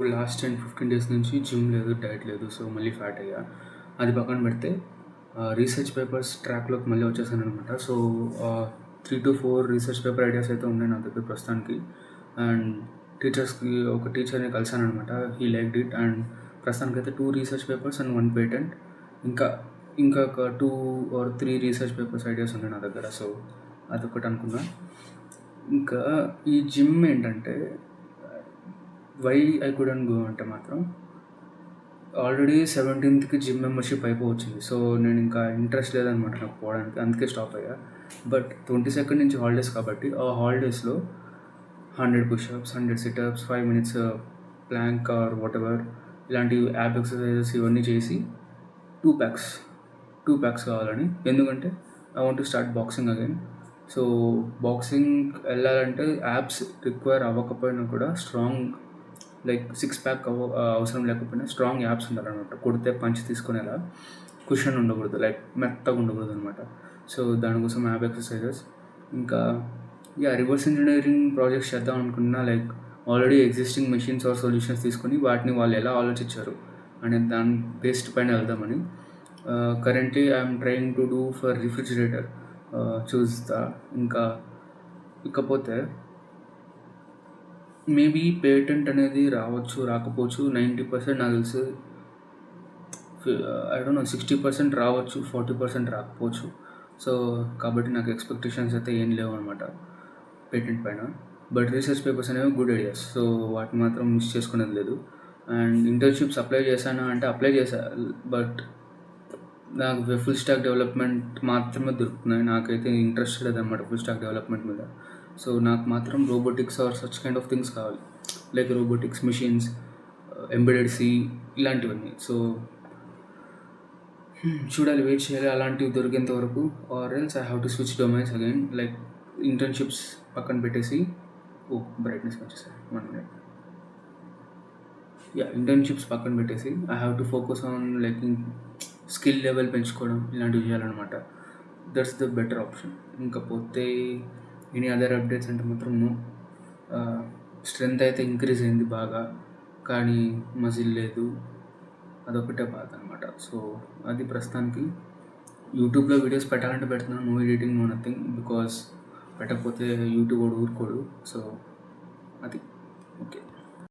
Last 10-15 days నుంచి gym లేదు, diet లేదు. సో, మళ్ళీ ఫ్యాట్ అయ్యా. అది పక్కన పెడితే రీసెర్చ్ పేపర్స్ ట్రాక్‌లోకి మళ్ళీ వచ్చేసాననమాట. సో, 3-4 రీసెర్చ్ పేపర్ ఐడియాస్ అయితే ఉన్నాయి నా దగ్గర ప్రస్తుతానికి. అండ్ ఒక టీచర్‌ని కలిసాననమాట. He liked it. అండ్ ప్రస్తుతానికైతే 2 రీసెర్చ్ పేపర్స్ అండ్ 1 పేటెంట్. ఇంకా ఇంకా ఒక 2 ఆర్ 3 రీసెర్చ్ పేపర్స్ ఐడియాస్ ఉన్నాయి నా దగ్గర. సో, అదొకటి అనుకున్నా. ఇంకా ఈ జిమ్ ఏంటంటే వై ఐ కుడెంట్ గో అంటే మాత్రం ఆల్రెడీ 17థ్‌కి జిమ్ మెంబర్‌షిప్ అయిపోవచ్చింది. సో, నేను ఇంకా ఇంట్రెస్ట్ లేదనమాట నాకు పోవడానికి. అందుకే స్టాప్ అయ్యా. బట్ 22nd నుంచి హాలిడేస్ కాబట్టి ఆ హాలిడేస్‌లో 100 pushups, 100 situps, 5 minutes plank or whatever ఇలాంటి యాబ్ ఎక్సర్సైజెస్ ఇవన్నీ చేసి 2 ప్యాక్స్ 2 ప్యాక్స్ కావాలని. ఎందుకంటే I want to start boxing again. So, boxing వెళ్ళాలంటే యాబ్స్ రిక్వైర్ అవ్వకపోయినా కూడా స్ట్రాంగ్ లైక్ 6 ప్యాక్ అవసరం లేకపోయినా స్ట్రాంగ్ యాబ్స్ ఉండాలన్నమాట. కొడితే పంచ్ తీసుకునేలా కుషన్ ఉండకూడదు, లైక్ మెత్తగా ఉండకూడదు అనమాట. సో, దానికోసం యాబ్ ఎక్సర్సైజెస్. ఇంకా రివర్స్ ఇంజనీరింగ్ ప్రాజెక్ట్స్ చేద్దాం అనుకున్నా, like already existing machines or solutions తీసుకొని వాటిని వాళ్ళు ఎలా ఆలోచించారు అనే దాని బేస్డ్ పైన వెళ్దామని. Currently I'm trying to do for refrigerator చూస్తా. ఇకపోతే మేబీ పేటెంట్ అనేది రావచ్చు, రాకపోవచ్చు. 90% నాకు తెలిసి ఐ డోంట్ నో 60% రావచ్చు, 40% రాకపోవచ్చు. సో, కాబట్టి నాకు ఎక్స్పెక్టేషన్స్ అయితే ఏం లేవు అనమాట పేటెంట్ పైన. బట్ రీసెర్చ్ పేపర్స్ అనేవి గుడ్ ఐడియాస్. సో, వాటిని మాత్రం మిస్ చేసుకునేది లేదు. అండ్ ఇంటర్న్షిప్స్ అప్లై చేశాను అంటే అప్లై చేశా. బట్ నాకు ఫుల్ స్టాక్ డెవలప్మెంట్ మాత్రమే దొరుకుతున్నాయి. నాకైతే ఇంట్రెస్ట్ లేదనమాట ఫుల్ స్టాక్ డెవలప్మెంట్ మీద. సో, నాకు మాత్రం robotics or such kind of things కావాలి. Like robotics, machines, embedded C ఇలాంటివన్నీ. సో, చూడాలి, వెయిట్ చేయాలి అలాంటివి దొరికేంత వరకు. Or else I have to switch domains again. Like internships పక్కన పెట్టేసి బ్రైట్నెస్ వచ్చేసాయి 1 మినిట్. ఇంటర్న్షిప్స్ పక్కన పెట్టేసి I have to focus on like skill level పెంచుకోవడం ఇలాంటివి చేయాలన్నమాట. That's the better option. ఇంకపోతే ఎనీ అదర్ అప్డేట్స్ అంటే మాత్రం నో. స్ట్రెంత్ అయితే ఇంక్రీజ్ అయింది బాగా, కానీ మజిల్ లేదు. అదొకటే బాధ అనమాట. సో, అది ప్రస్తుతానికి. యూట్యూబ్లో వీడియోస్ పెట్టాలంటే పెడుతున్నాను, no editing, no nothing. Because పెట్టకపోతే యూట్యూబ్ వాడు ఊరుకోడు. సో, అది ఓకే.